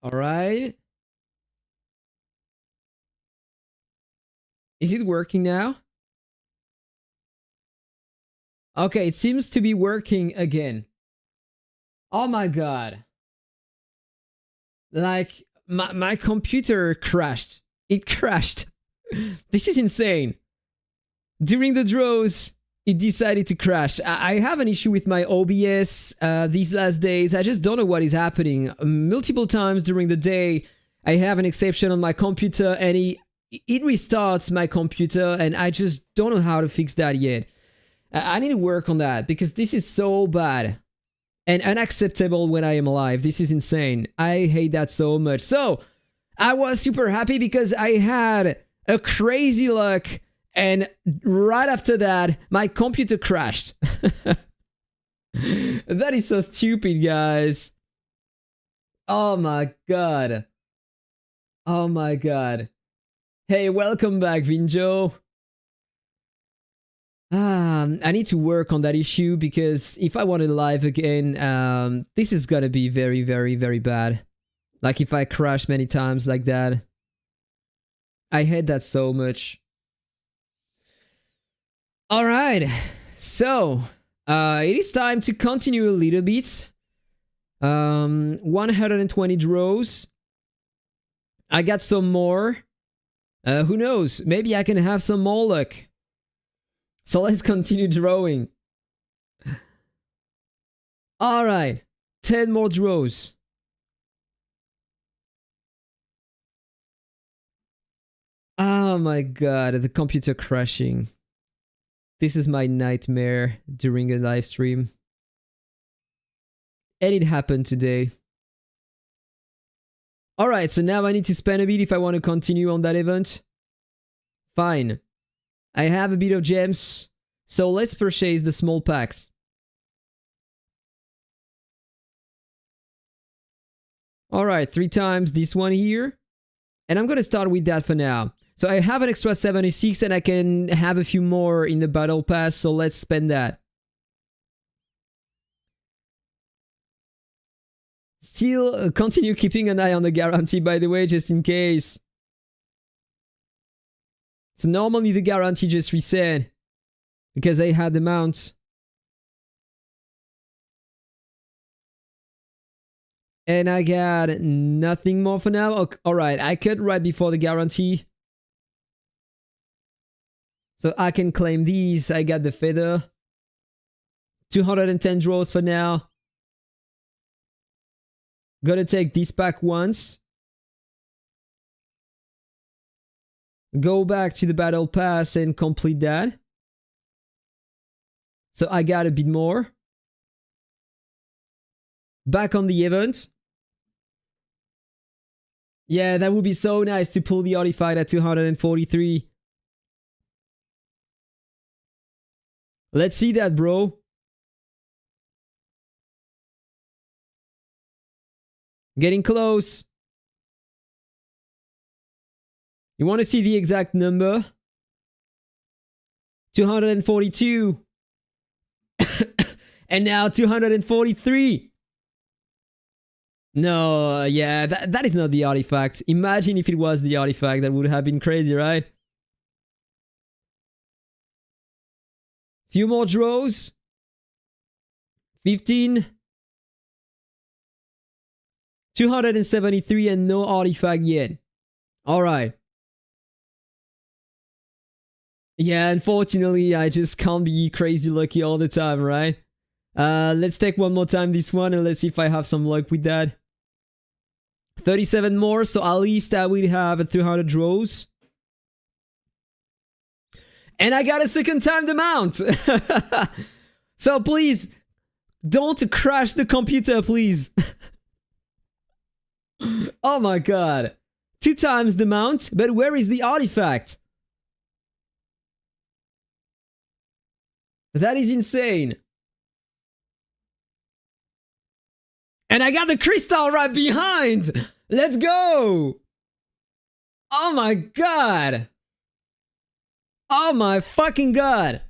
All right. Is it working now? Okay, it seems to be working again. Oh my god. Like, my computer crashed. It crashed. This is insane. During the draws, it decided to crash. I have an issue with my OBS these last days. I just don't know what is happening. Multiple times during the day, I have an exception on my computer and it restarts my computer and I just don't know how to fix that yet. I need to work on that because this is so bad and unacceptable when I am alive. This is insane. I hate that so much. So, I was super happy because I had a crazy luck and right after that, my computer crashed. That is so stupid, guys. Oh my god. Oh my god. Hey, welcome back, Vinjo. I need to work on that issue because if I want it live again, this is gonna be very, very, very bad. Like if I crash many times like that. I hate that so much. Alright, so it is time to continue a little bit. 120 draws. I got some more. Who knows? Maybe I can have some more luck. So let's continue drawing. Alright, 10 more draws. Oh my god, the computer crashing. This is my nightmare during a live stream. And it happened today. Alright, so now I need to spend a bit if I want to continue on that event. Fine. I have a bit of gems, so let's purchase the small packs. Alright, 3 times this one here. And I'm gonna start with that for now. So I have an extra 76 and I can have a few more in the battle pass, so let's spend that. Still continue keeping an eye on the guarantee, by the way, just in case. So normally the guarantee just reset because I had the mounts. And I got nothing more for now. Okay, alright, I cut right before the guarantee. So I can claim these. I got the feather. 210 draws for now. Gotta take this pack once. Go back to the battle pass and complete that. So I got a bit more. Back on the event. Yeah, that would be so nice to pull the artifact at 243. Let's see that, bro. Getting close. You want to see the exact number? 242. And now 243. No, yeah, that is not the artifact. Imagine if it was the artifact. That would have been crazy, right? Few more draws. 15. 273 and no artifact yet. Alright. Yeah, unfortunately, I just can't be crazy lucky all the time, right? Let's take one more time this one and let's see if I have some luck with that. 37 more, so at least I will have 300 draws. And I got a second time the mount! So please, don't crash the computer, please. Oh my god. 2 times the mount, but where is the artifact? That is insane. And I got the crystal right behind! Let's go! Oh my god! Oh my fucking god!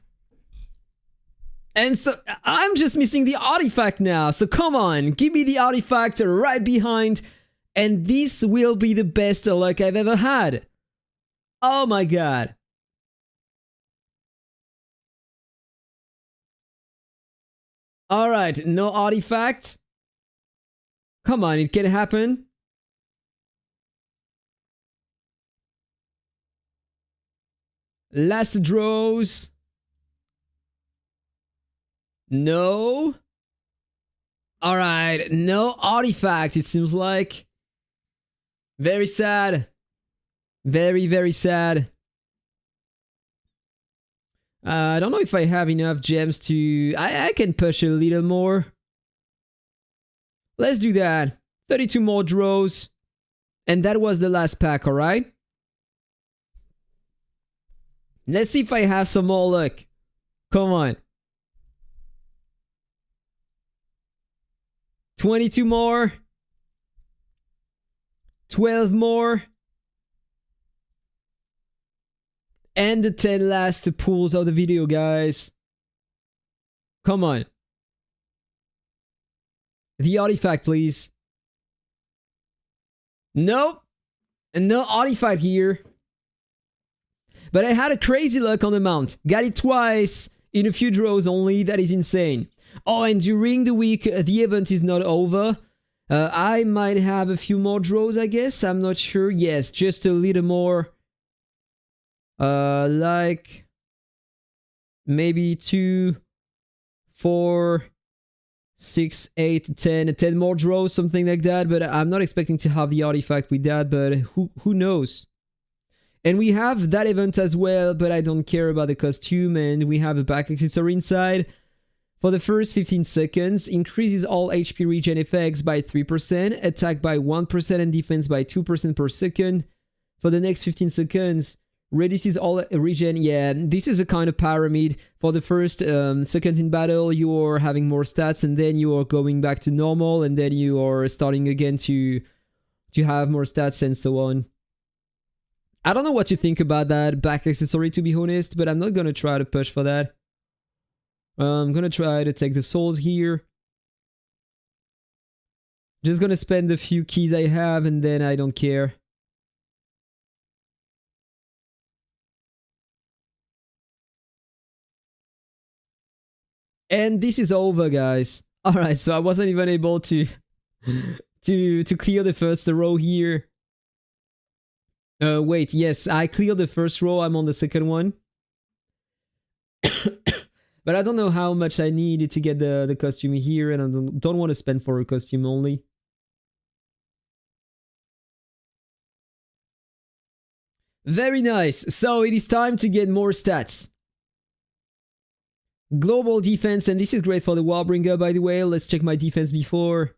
And so, I'm just missing the artifact now, so come on, give me the artifact right behind And this will be the best luck I've ever had. Oh my god. Alright, no artifact. Come on, it can happen. Last draws. No. Alright, no artifact, it seems like. Very sad. Very, very sad. I don't know if I have enough gems to... I can push a little more. Let's do that. 32 more draws. And that was the last pack, alright? Let's see if I have some more luck. Come on. 22 more. 12 more. And the 10 last pulls of the video, guys. Come on. The artifact, please. Nope. And no artifact here. But I had a crazy luck on the mount. Got it twice in a few draws only. That is insane. Oh, and during the week, the event is not over. I might have a few more draws, I guess. I'm not sure. Yes, just a little more. Like maybe 2, 4, 6, 8, 10 more draws, something like that. But I'm not expecting to have the artifact with that, but who knows? And we have that event as well, but I don't care about the costume. And we have a back accessory inside. For the first 15 seconds, increases all HP regen effects by 3%, attack by 1% and defense by 2% per second. For the next 15 seconds, reduces all regen. Yeah, this is a kind of pyramid. For the first seconds in battle, you are having more stats, and then you are going back to normal, and then you are starting again to have more stats and so on. I don't know what you think about that back accessory, to be honest, but I'm not gonna try to push for that. I'm gonna try to take the souls here. Just gonna spend the few keys I have, and then I don't care. And this is over, guys. Alright, so I wasn't even able to to clear the first row here. Wait, yes, I cleared the first row. I'm on the second one. But I don't know how much I need to get the costume here, and I don't want to spend for a costume only. Very nice. So it is time to get more stats. Global defense, and this is great for the Warbringer, by the way. Let's check my defense before.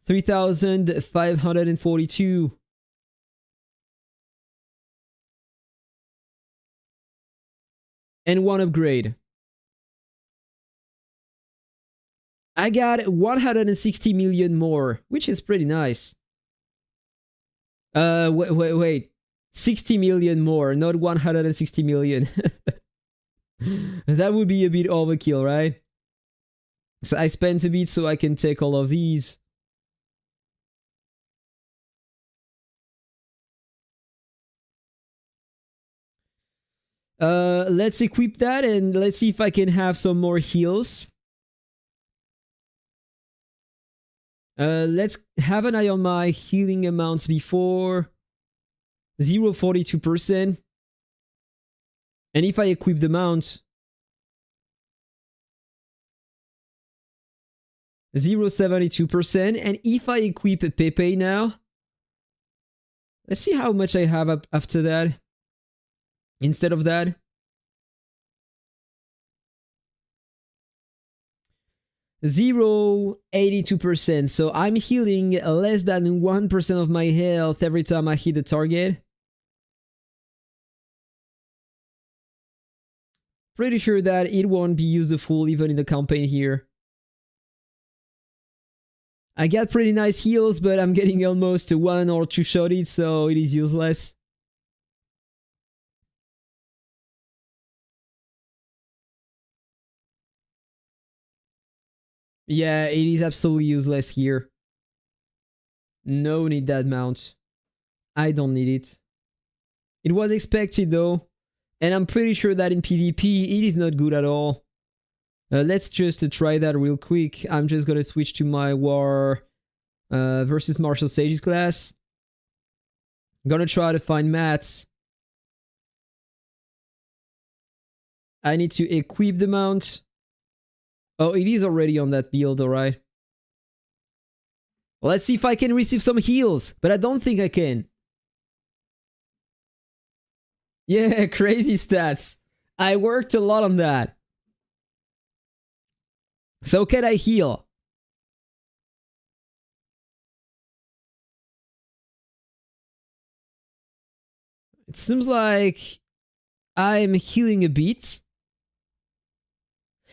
3,542. And one upgrade. I got 160 million more, which is pretty nice. Wait. 60 million more, not 160 million. That would be a bit overkill, right? So I spent a bit so I can take all of these. Let's equip that and let's see if I can have some more heals. Let's have an eye on my healing amounts before. 0.42%. And if I equip the mount, 0.72%. And if I equip Pepe now, let's see how much I have up after that. Instead of that, 0.82%. So I'm healing less than 1% of my health every time I hit the target. Pretty sure that it won't be useful even in the campaign here. I got pretty nice heals, but I'm getting almost 1 or 2 shotted, so it is useless. Yeah, it is absolutely useless here. No need that mount. I don't need it. It was expected though. And I'm pretty sure that in PvP it is not good at all. Let's just try that real quick. I'm just gonna switch to my War versus Martial Sages class. Gonna try to find mats. I need to equip the mount. Oh, it is already on that build, alright. Well, let's see if I can receive some heals, but I don't think I can. Yeah, crazy stats. I worked a lot on that. So can I heal? It seems like I'm healing a bit.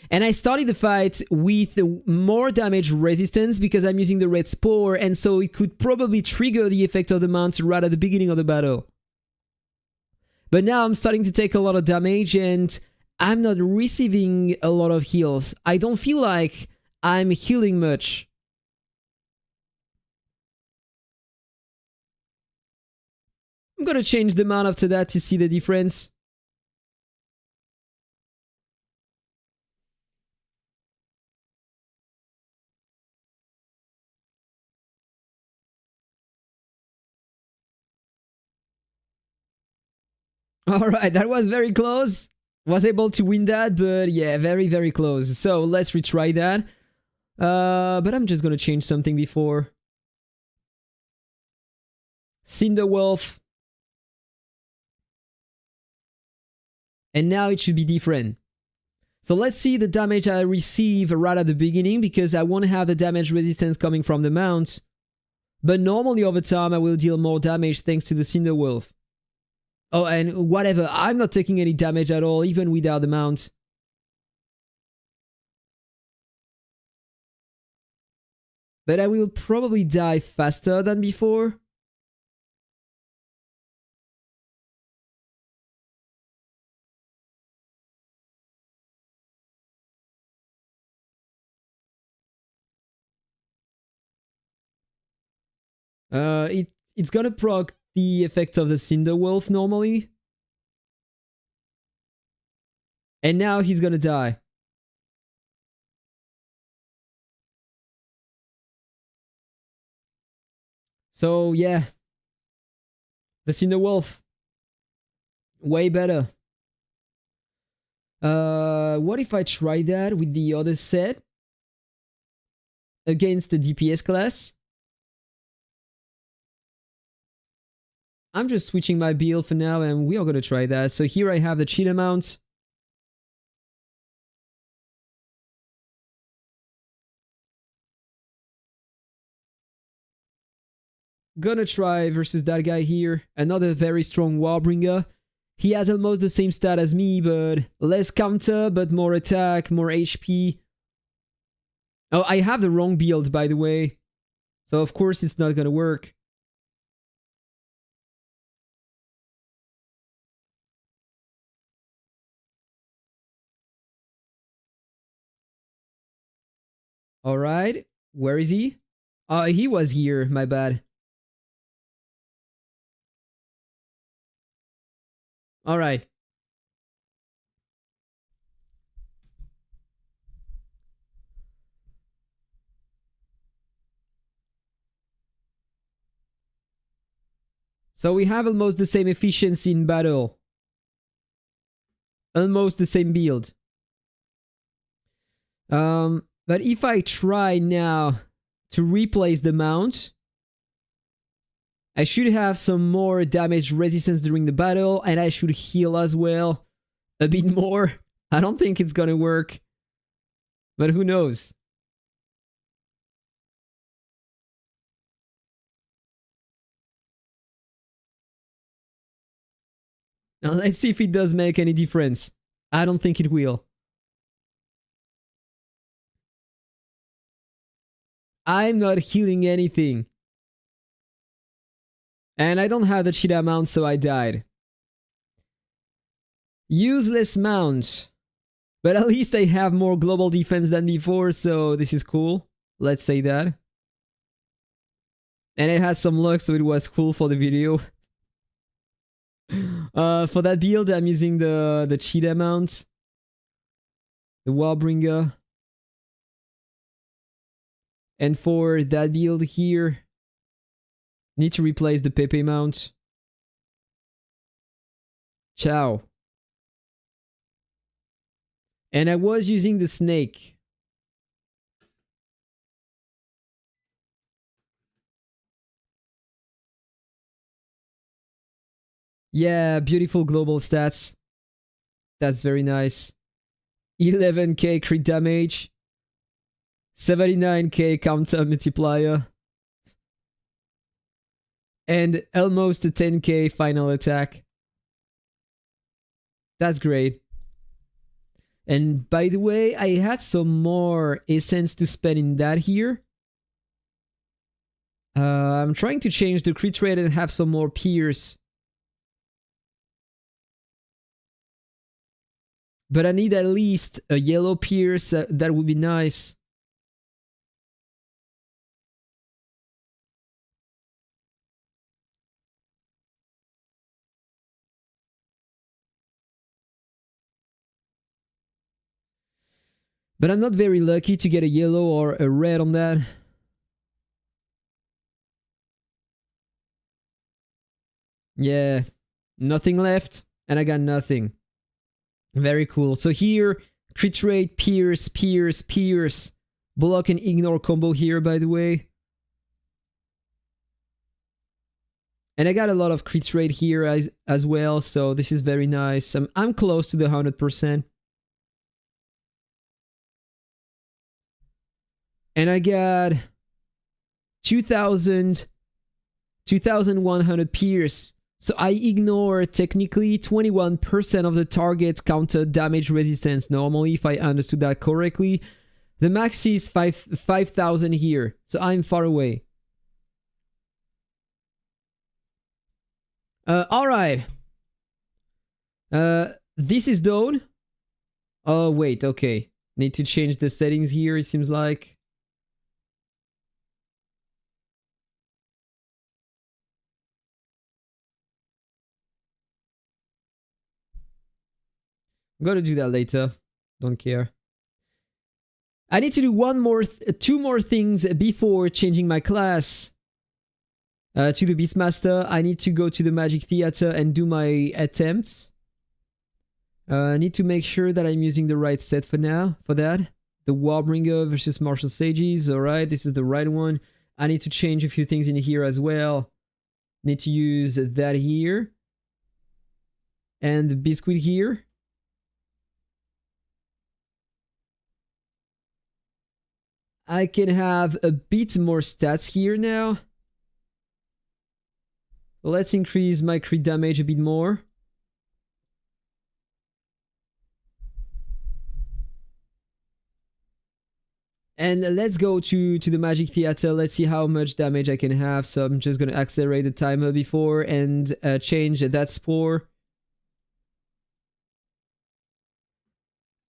And I started the fight with more damage resistance because I'm using the red spore, and so it could probably trigger the effect of the mount right at the beginning of the battle. But now I'm starting to take a lot of damage and I'm not receiving a lot of heals. I don't feel like I'm healing much. I'm gonna change the mount after that to see the difference. Alright, that was very close. Was able to win that, but yeah, very, very close. So let's retry that. But I'm just gonna change something before. Cinderwolf. And now it should be different. So let's see the damage I receive right at the beginning, because I won't have the damage resistance coming from the mount. But normally over time I will deal more damage thanks to the Cinderwolf. Oh, and whatever, I'm not taking any damage at all, even without the mount. But I will probably die faster than before. It's gonna proc the effect of the Cinderwolf normally. And now he's gonna die. So yeah. The Cinderwolf. Way better. What if I try that with the other set? Against the DPS class? I'm just switching my build for now and we are gonna try that. So here I have the cheetah mount. Gonna try versus that guy here. Another very strong Warbringer. He has almost the same stat as me, but less counter, but more attack, more HP. Oh, I have the wrong build, by the way. So of course it's not gonna work. Alright, where is he? He was here, my bad. Alright. So we have almost the same efficiency in battle. Almost the same build. But if I try now to replace the mount, I should have some more damage resistance during the battle, and I should heal as well a bit more. I don't think it's gonna work, but who knows? Now let's see if it does make any difference. I don't think it will. I'm not healing anything. And I don't have the cheetah mount, so I died. Useless mount. But at least I have more global defense than before, so this is cool. Let's say that. And it had some luck, so it was cool for the video. For that build, I'm using the cheetah mount, the Warbringer. And for that build here, need to replace the Pepe mount. Ciao. And I was using the snake. Yeah, beautiful global stats. That's very nice. 11k crit damage. 79k counter multiplier. And almost a 10k final attack. That's great. And by the way, I had some more essence to spend in that here. I'm trying to change the crit rate and have some more pierce. But I need at least a yellow pierce. That would be nice. But I'm not very lucky to get a yellow or a red on that. Yeah, nothing left, and I got nothing. Very cool. So here, crit rate, pierce, pierce, pierce. Block and ignore combo here, by the way. And I got a lot of crit rate here as well, so this is very nice. I'm close to the 100%. And I got 2100 pierce. So I ignore technically 21% of the target's counter damage resistance normally, if I understood that correctly. The max is 5,000 here, so I'm far away. Alright. This is done. Oh, wait, okay. Need to change the settings here, it seems like. I'm gonna do that later. Don't care. I need to do two more things before changing my class to the Beastmaster. I need to go to the Magic Theater and do my attempts. I need to make sure that I'm using the right set for now. For that, the Warbringer versus Martial Sages. All right, this is the right one. I need to change a few things in here as well. Need to use that here and the Biscuit here. I can have a bit more stats here now. Let's increase my crit damage a bit more. And let's go to the Magic Theater. Let's see how much damage I can have. So I'm just going to accelerate the timer before and change that spore.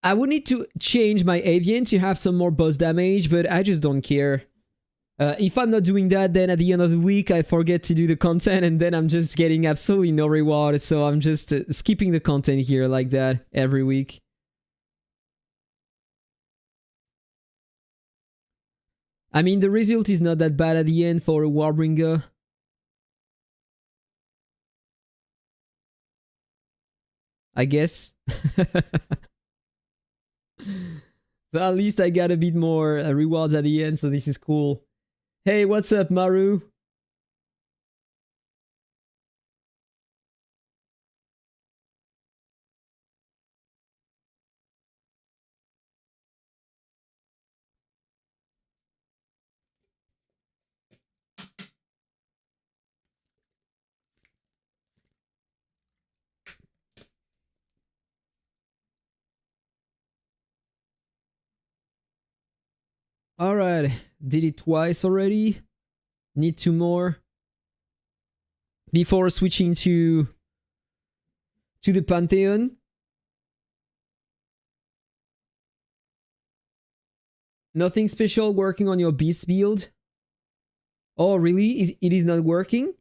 I would need to change my Avian to have some more boss damage, but I just don't care. If I'm not doing that, then at the end of the week, I forget to do the content, and then I'm just getting absolutely no reward, so I'm just skipping the content here like that every week. I mean, the result is not that bad at the end for a Warbringer. I guess. So at least I got a bit more rewards at the end, so this is cool. Hey, what's up, Maru? Alright, did it twice already. Need two more. Before switching to the Pantheon. Nothing special working on your beast build. Oh, really? It is not working?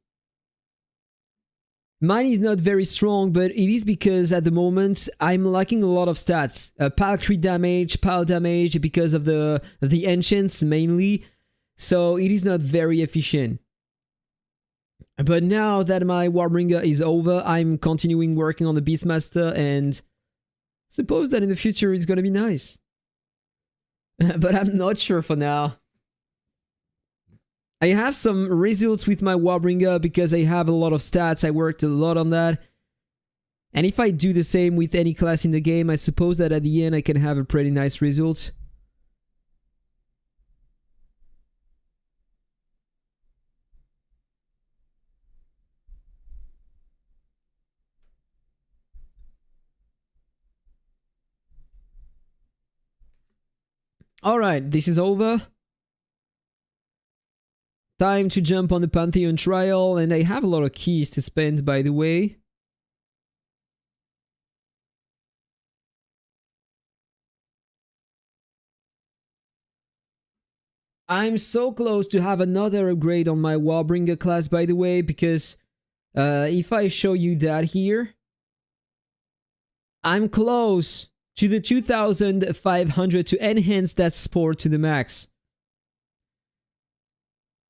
Mine is not very strong, but it is because at the moment I'm lacking a lot of stats. Pile crit damage, pile damage because of the ancients mainly. So it is not very efficient. But now that my Warbringer is over, I'm continuing working on the Beastmaster and suppose that in the future it's gonna be nice. But I'm not sure for now. I have some results with my Warbringer because I have a lot of stats. I worked a lot on that. And if I do the same with any class in the game, I suppose that at the end I can have a pretty nice result. Alright, this is over. Time to jump on the Pantheon trial, and I have a lot of keys to spend, by the way. I'm so close to have another upgrade on my Warbringer class, by the way, because if I show you that here, I'm close to the 2500 to enhance that sport to the max.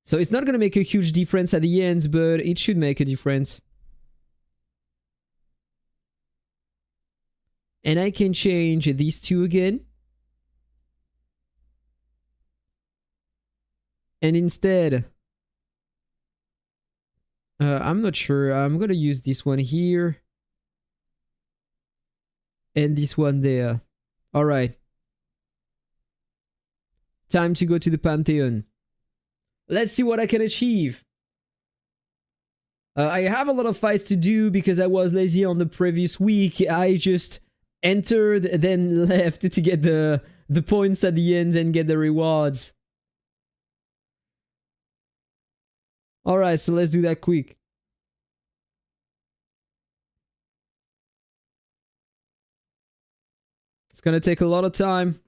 So it's not going to make a huge difference at the end, but it should make a difference. And I can change these two again. And instead, I'm not sure, I'm going to use this one here. And this one there. Alright. Time to go to the Pantheon. Let's see what I can achieve. I have a lot of fights to do because I was lazy on the previous week. I just entered, then left to get the points at the end and get the rewards. Alright, so let's do that quick. It's gonna take a lot of time.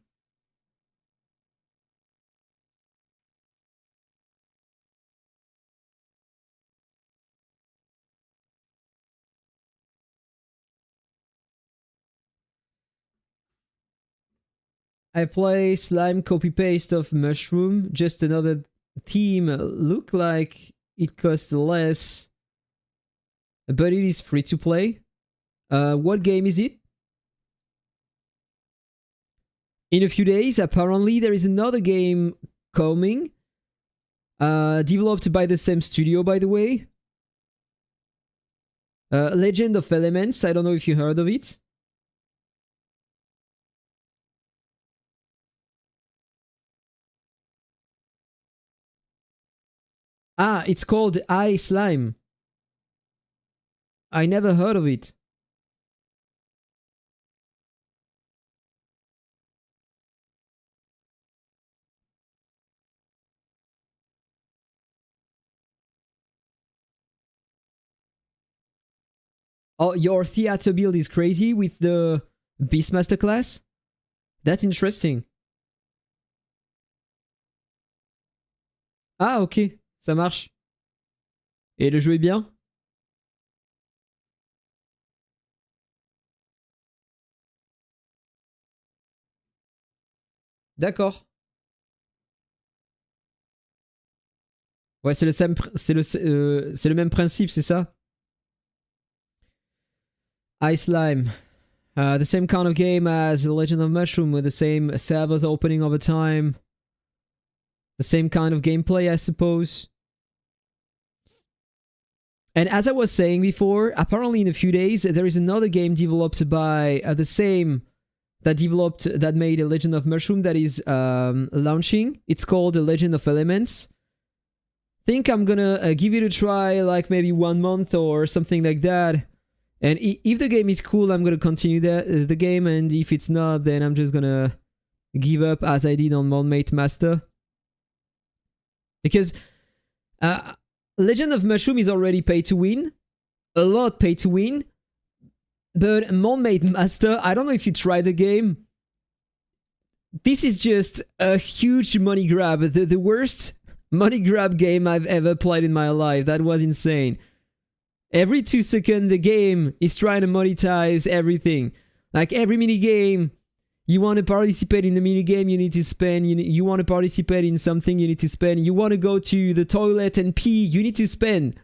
I play slime copy paste of mushroom, just another theme. Look like it costs less, but it is free to play. What game is it? In a few days, apparently there is another game coming, developed by the same studio, by the way. Legend of Elements. I don't know if you heard of it. Ah, it's called I Slime. I never heard of it. Oh, your theater build is crazy with the Beastmaster class? That's interesting. Ah, ok. Ça marche. Et le jeu est bien? D'accord. Ouais, c'est le même principe, c'est ça? Ice Slime. The same kind of game as The Legend of Mushroom, with the same servers opening over time. The same kind of gameplay, I suppose. And as I was saying before, apparently in a few days, there is another game developed by the same that made A Legend of Mushroom that is launching. It's called The Legend of Elements. Think I'm gonna give it a try, like maybe 1 month or something like that. And if the game is cool, I'm gonna continue the game, and if it's not, then I'm just gonna give up as I did on Moolit Master. Because Legend of Mushroom is already pay to win, a lot pay to win, but Moolit Master, I don't know if you tried the game. This is just a huge money grab. The worst money grab game I've ever played in my life. That was insane. Every 2 seconds, the game is trying to monetize everything. Like every mini game, you want to participate in the mini game, you need to spend. You want to participate in something, you need to spend. You want to go to the toilet and pee, you need to spend.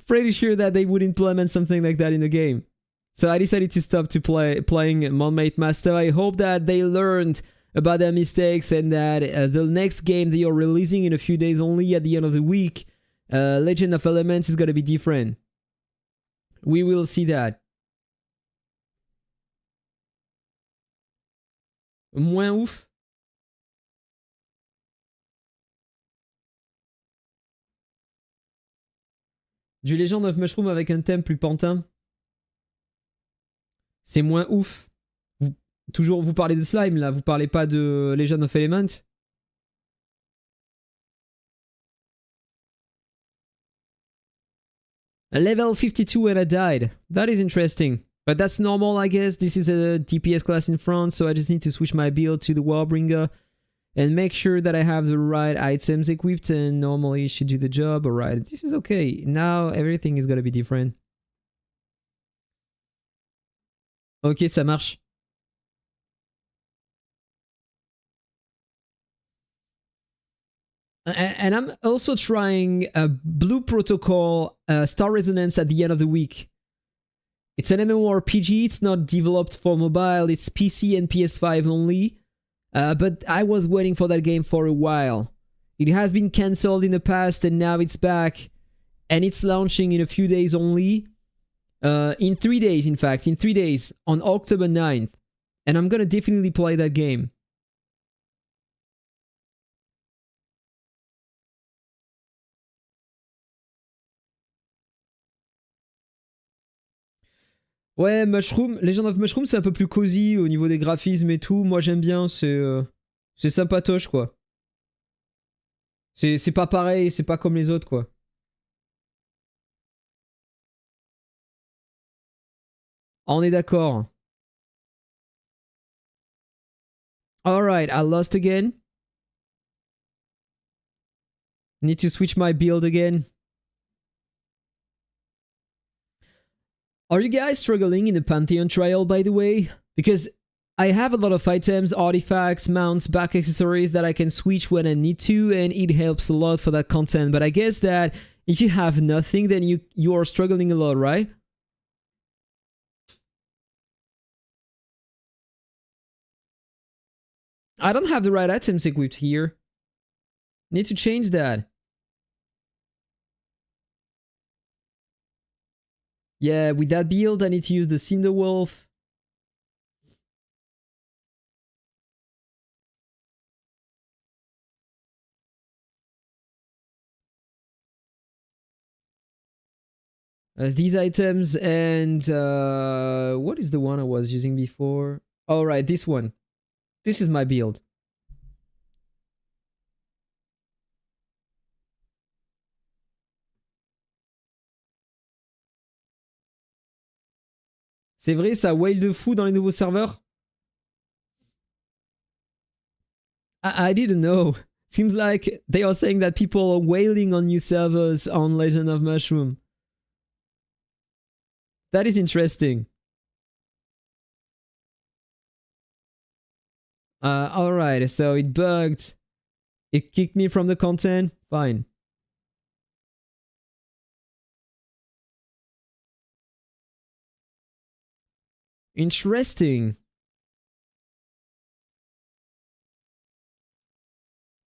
Pretty sure that they would implement something like that in the game. So I decided to stop to playing Moolit Master. I hope that they learned about their mistakes and that the next game they are releasing in a few days only at the end of the week, Legend of Elements, is going to be different. We will see that. Moins ouf. Du Legend of Mushroom avec un thème plus pantin. C'est moins ouf. Toujours, vous parlez de slime là, vous parlez pas de Legend of Elements. Level 52 and I died. That is interesting. But that's normal, I guess. This is a DPS class in France, so I just need to switch my build to the Warbringer and make sure that I have the right items equipped, and normally it should do the job. Alright, this is okay. Now everything is gonna be different. Ok, ça marche. And I'm also trying Blue Protocol Star Resonance at the end of the week. It's an MMORPG, it's not developed for mobile, it's PC and PS5 only. But I was waiting for that game for a while. It has been cancelled in the past and now it's back. And it's launching in a few days only. In 3 days, in fact, in 3 days, on October 9th. And I'm gonna definitely play that game. Ouais, Mushroom, Legend of Mushroom, c'est un peu plus cosy au niveau des graphismes et tout. Moi, j'aime bien, c'est sympatoche, quoi. C'est pas pareil, c'est pas comme les autres, quoi. On est d'accord. Alright, I lost again. Need to switch my build again. Are you guys struggling in the Pantheon trial, by the way? Because I have a lot of items, artifacts, mounts, back accessories that I can switch when I need to, and it helps a lot for that content. But I guess that if you have nothing, then you are struggling a lot, right? I don't have the right items equipped here. Need to change that. Yeah, with that build, I need to use the Cinder Wolf. These items and what is the one I was using before? All right, this one. This is my build. C'est vrai, ça wail de fou dans les nouveaux serveurs? I didn't know. Seems like they are saying that people are wailing on new servers on Legend of Mushroom. That is interesting. Alright, so it bugged. It kicked me from the content. Fine. Interesting.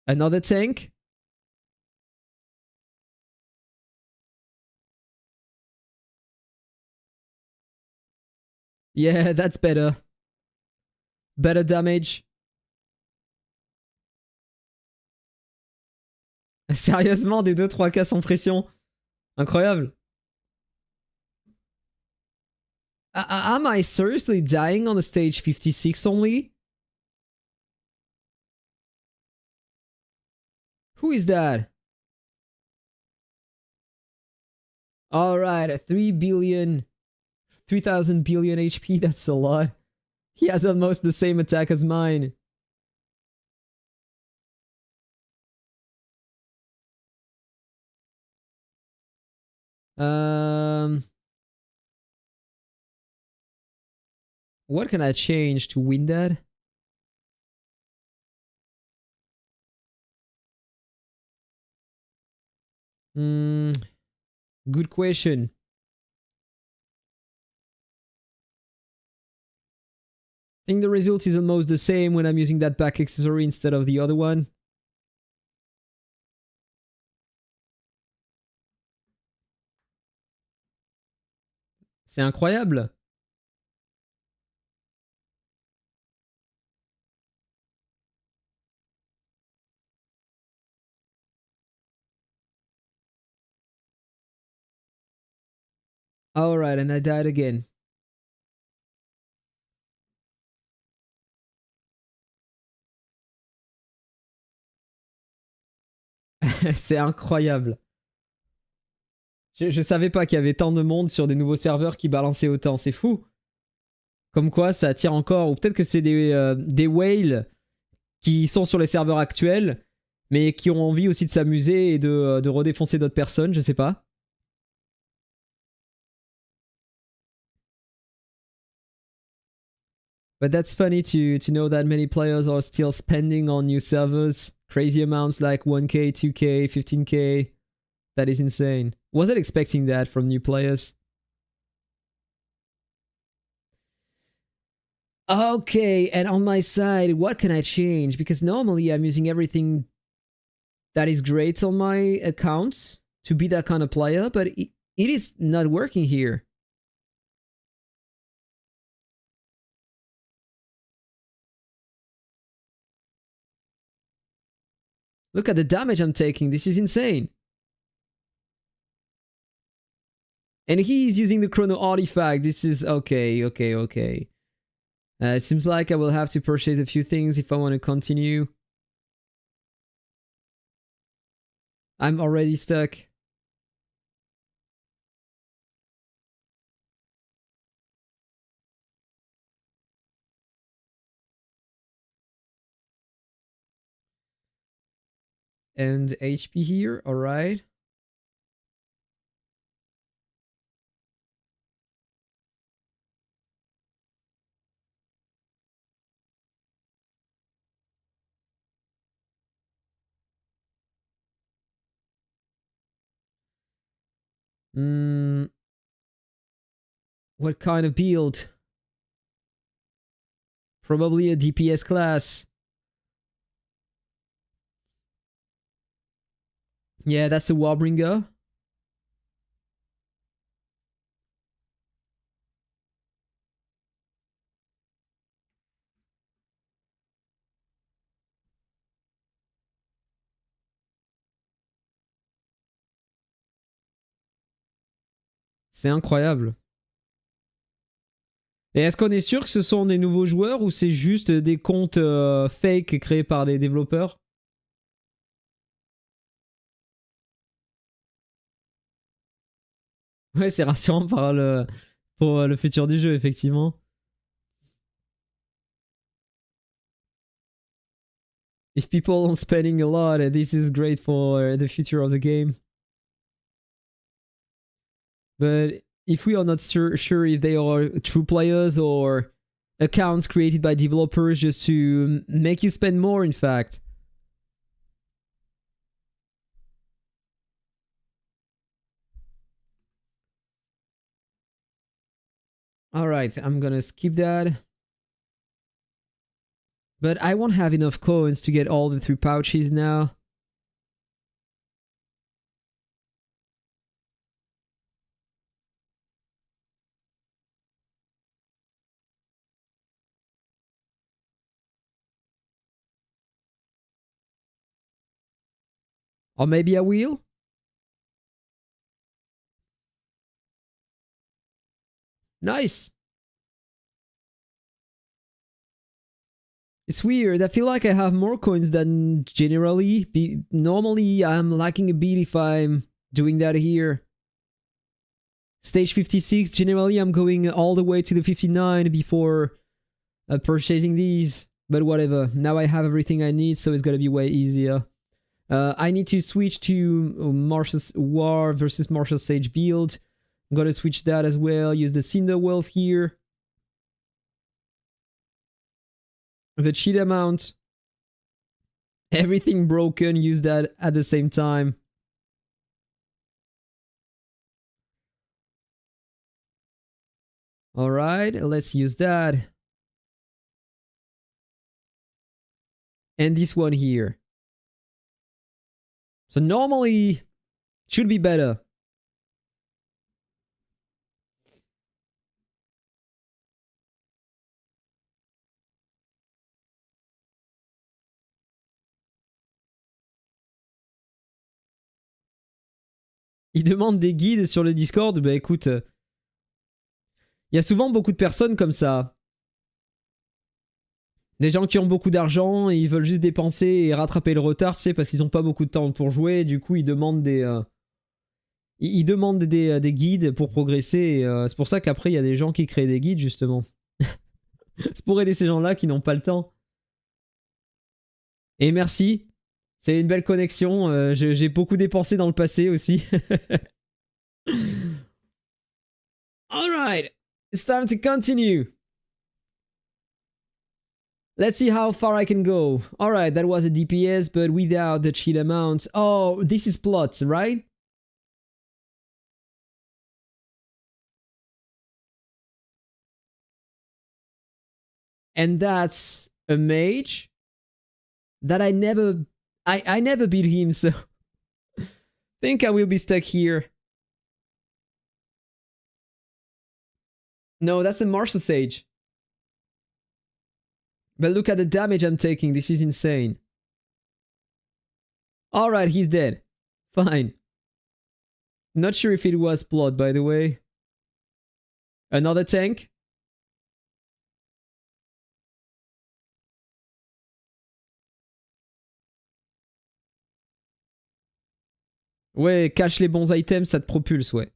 Another tank? Yeah, that's better. Better damage. Sérieusement, des 2-3K sans pression. Incroyable. Am I seriously dying on the stage 56 only? Who is that? Alright, 3,000 billion HP, that's a lot. He has almost the same attack as mine. What can I change to win that? Good question. I think the result is almost the same when I'm using that back accessory instead of the other one. C'est incroyable. Alright, and I died again. C'est incroyable. Je savais pas qu'il y avait tant de monde sur des nouveaux serveurs qui balançaient autant, c'est fou. Comme quoi, ça attire encore. Ou peut-être que c'est des whales qui sont sur les serveurs actuels, mais qui ont envie aussi de s'amuser et de redéfoncer d'autres personnes, je sais pas. But that's funny to know that many players are still spending on new servers. Crazy amounts like 1k, 2k, 15k. That is insane. Wasn't expecting that from new players. Okay, and on my side, what can I change? Because normally I'm using everything that is great on my accounts to be that kind of player, but it is not working here. Look at the damage I'm taking. This is insane. And he's using the chrono artifact. This is okay. It seems like I will have to purchase a few things if I want to continue. I'm already stuck. And HP here, alright. What kind of build? Probably a DPS class. Yeah, that's the Warbringer. C'est incroyable. Et est-ce qu'on est sûr que ce sont des nouveaux joueurs ou c'est juste des comptes fake créés par des développeurs? Ouais, c'est rassurant pour le futur du jeu, effectivement. If people are spending a lot, this is great for the future of the game. But if we are not sure if they are true players or accounts created by developers just to make you spend more, in fact. Alright, I'm gonna skip that. But I won't have enough coins to get all the 3 pouches now. Or maybe I will? Nice! It's weird, I feel like I have more coins than generally. Normally I'm lacking a bit if I'm doing that here. Stage 56, generally I'm going all the way to the 59 before purchasing these. But whatever, now I have everything I need, so it's gonna be way easier. I need to switch to Martial War versus Martial Sage build. I'm gonna switch that as well. Use the Cinder Wolf here. The cheetah mount. Everything broken, use that at the same time. Alright, let's use that. And this one here. So normally, should be better. Il demande des guides sur le Discord. Bah écoute, il y a souvent beaucoup de personnes comme ça. Des gens qui ont beaucoup d'argent et ils veulent juste dépenser et rattraper le retard, tu sais, parce qu'ils n'ont pas beaucoup de temps pour jouer. Du coup, ils demandent ils demandent des guides pour progresser. C'est pour ça qu'après, il y a des gens qui créent des guides, justement. C'est pour aider ces gens-là qui n'ont pas le temps. Et merci. C'est une belle connexion. J'ai beaucoup dépensé dans le passé aussi. Alright. It's time to continue. Let's see how far I can go. Alright, that was a DPS, but without the cheetah mount. Oh, this is plots, right? And that's a mage that I never beat him, so think I will be stuck here. No, that's a Martial Sage. But look at the damage I'm taking. This is insane. Alright, he's dead. Fine. Not sure if it was plot, by the way. Another tank? Ouais, cache les bons items, ça te propulse, ouais.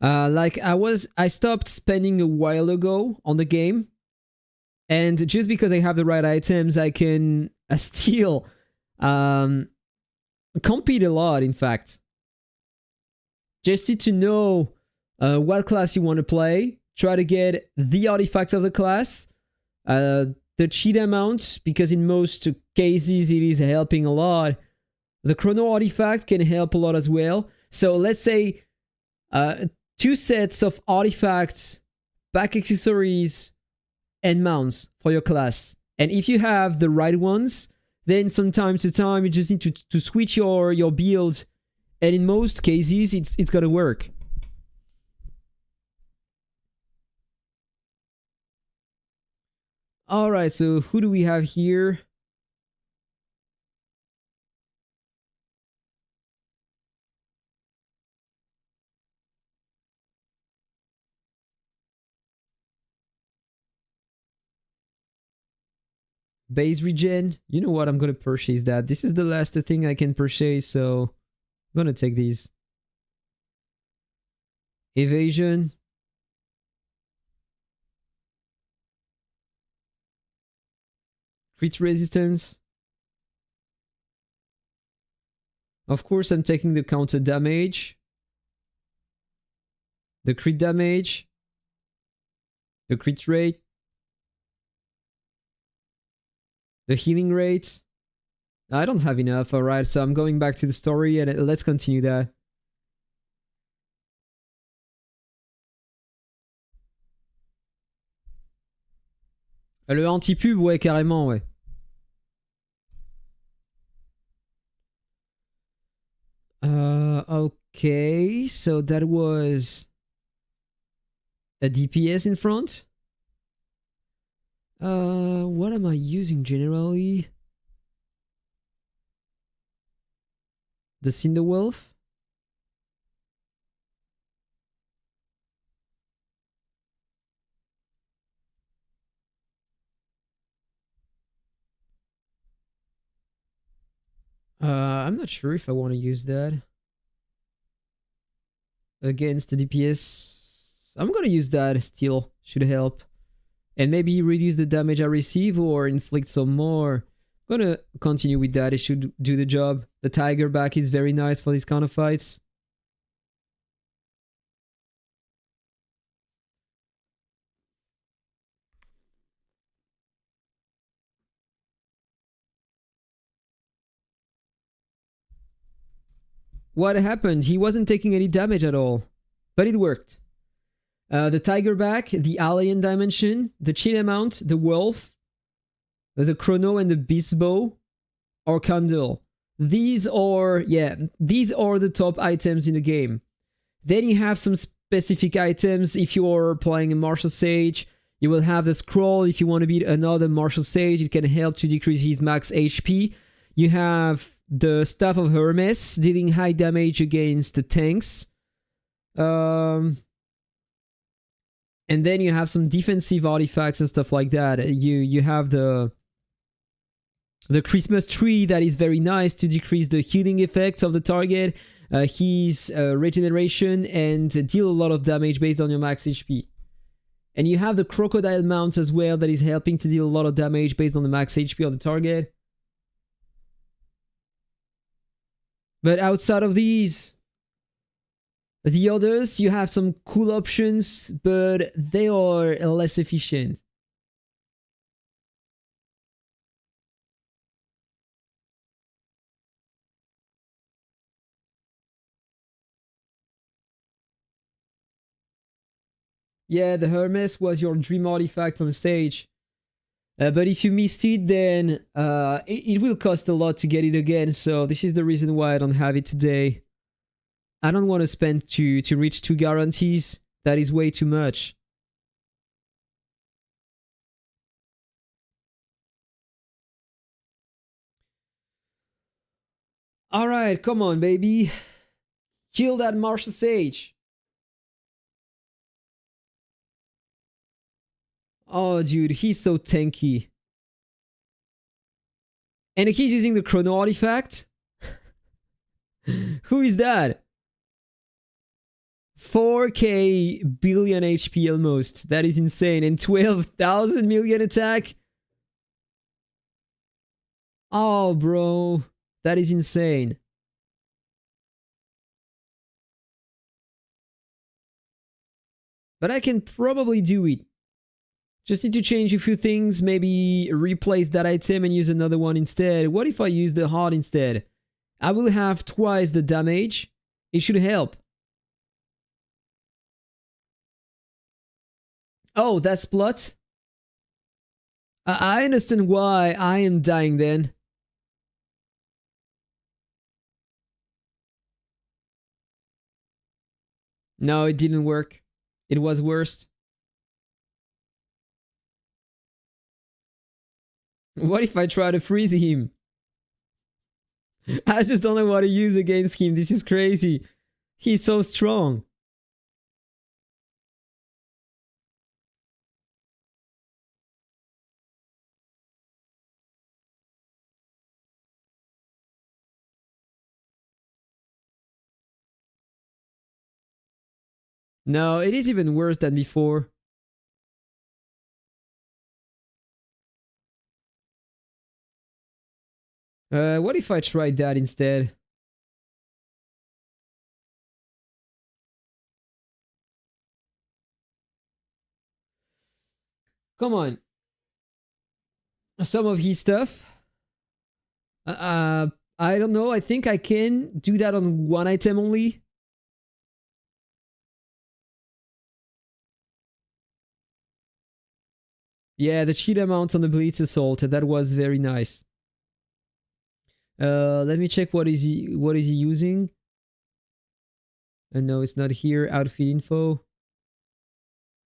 Like I stopped spending a while ago on the game, and just because I have the right items, I can still compete a lot. In fact, just need to know what class you want to play. Try to get the artifacts of the class, the cheetah mount, because in most cases it is helping a lot. The chrono artifact can help a lot as well. So let's say 2 sets of artifacts, back accessories, and mounts for your class. And if you have the right ones, then from time to time you just need to switch your build, and in most cases it's gonna work. Alright, so who do we have here? Base regen. You know what? I'm gonna purchase that. This is the last thing I can purchase, so I'm gonna take these. Evasion. Crit resistance. Of course, I'm taking the counter damage. The crit damage. The crit rate. The healing rate. I don't have enough, alright, so I'm going back to the story and let's continue that. Le anti-pub, ouais, carrément, ouais. Okay, so that was a DPS in front. What am I using generally? The Cinder Wolf. I'm not sure if I want to use that against the DPS. I'm gonna use that still. Should help. And maybe reduce the damage I receive or inflict some more. I'm gonna continue with that. It should do the job. The tiger back is very nice for these kind of fights. What happened? He wasn't taking any damage at all. But it worked. The tiger back, the alien dimension, the chill mount, the wolf, the chrono and the beast bow, or candle. These are the top items in the game. Then you have some specific items. If you're playing a martial sage, you will have the scroll. If you want to beat another martial sage, it can help to decrease his max HP. You have the staff of Hermes, dealing high damage against the tanks. And then you have some defensive artifacts and stuff like that. You have the Christmas tree that is very nice to decrease the healing effects of the target, his regeneration, and deal a lot of damage based on your max HP. And you have the crocodile mount as well that is helping to deal a lot of damage based on the max HP of the target. But outside of these, the others, you have some cool options, but they are less efficient. Yeah, the Hermes was your dream artifact on the stage. But if you missed it, then it will cost a lot to get it again, so this is the reason why I don't have it today. I don't want to spend to reach 2 guarantees. That is way too much. Alright, come on, baby. Kill that martial sage. Oh, dude, he's so tanky. And he's using the chrono artifact? Who is that? 4k billion HP almost. That is insane. And 12,000 million attack? Oh, bro. That is insane. But I can probably do it. Just need to change a few things, maybe replace that item and use another one instead. What if I use the heart instead? I will have twice the damage. It should help. Oh, that's plot? I understand why I am dying then. No, it didn't work. It was worse. What if I try to freeze him? I just don't know what to use against him. This is crazy. He's so strong. No, it is even worse than before. What if I tried that instead? Come on. Some of his stuff. I don't know. I think I can do that on one item only. Yeah, the cheat amount on the Blitz Assault. That was very nice. Let me check what is he using. No, it's not here. Outfit info.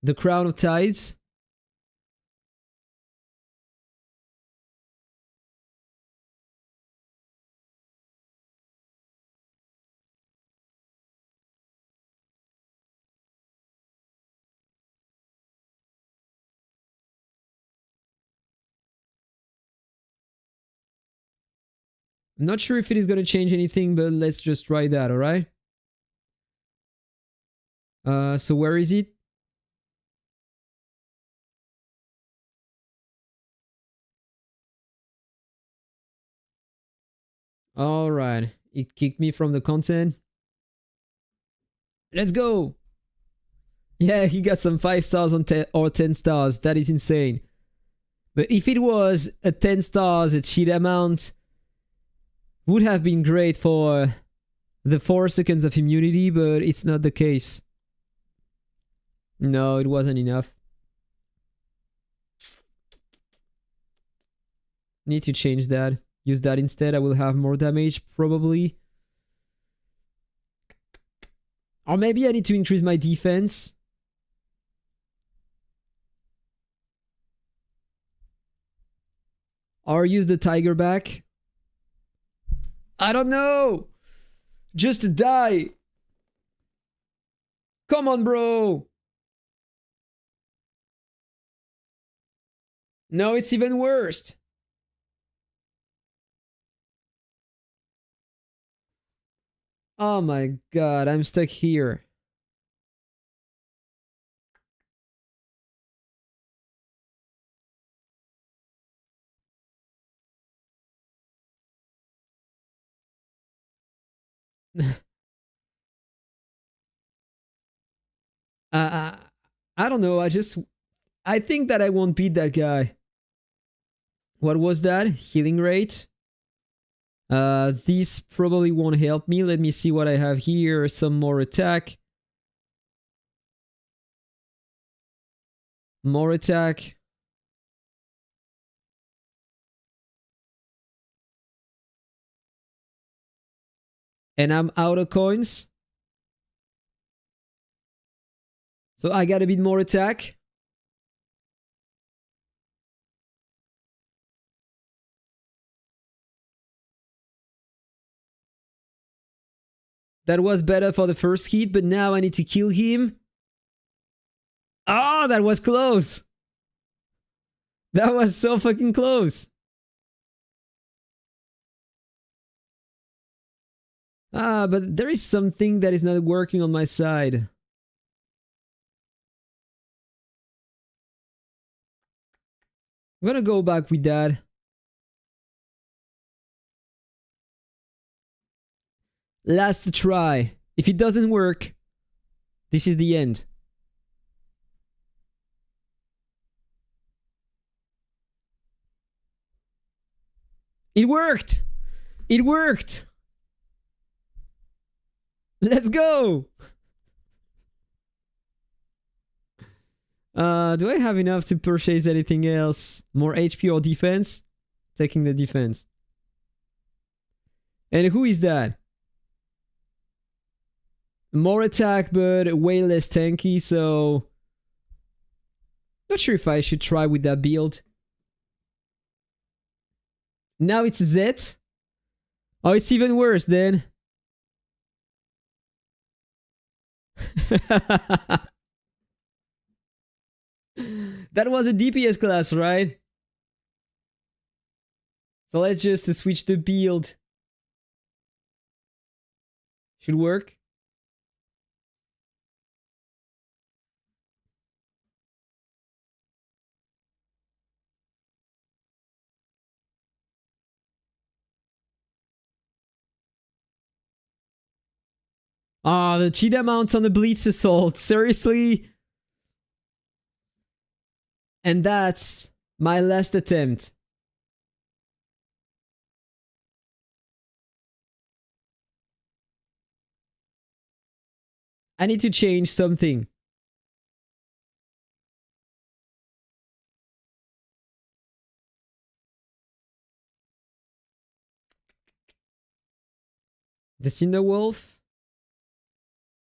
The Crown of Tides. I'm not sure if it is going to change anything, but let's just try that, alright? So where is it? Alright. It kicked me from the content. Let's go! Yeah, he got some 5 stars on or 10 stars. That is insane. But if it was a 10 stars, a cheat amount, would have been great for the 4 seconds of immunity, but it's not the case. No, it wasn't enough. Need to change that. Use that instead. I will have more damage, probably. Or maybe I need to increase my defense. Or use the tiger back. I don't know. Just die. Come on, bro. No, it's even worse. Oh my god, I'm stuck here. uh, I don't know, I think that I won't beat that guy. What was that? Healing rate? This probably won't help me. Let me see what I have here. Some more attack. More attack. And I'm out of coins. So I got a bit more attack. That was better for the first hit, but now I need to kill him. Oh, that was close. That was so fucking close. Ah, but there is something that is not working on my side. I'm gonna go back with that. Last try. If it doesn't work, this is the end. It worked! It worked! Let's go! Do I have enough to purchase anything else? More HP or defense? Taking the defense. And who is that? More attack, but way less tanky, so... Not sure if I should try with that build. Now it's Z. Oh, it's even worse then. That was a DPS class, right? So let's just switch the build. Should work. Ah, the cheetah mounts on the Blitz Assault. Seriously? And that's my last attempt. I need to change something. The Cinder Wolf?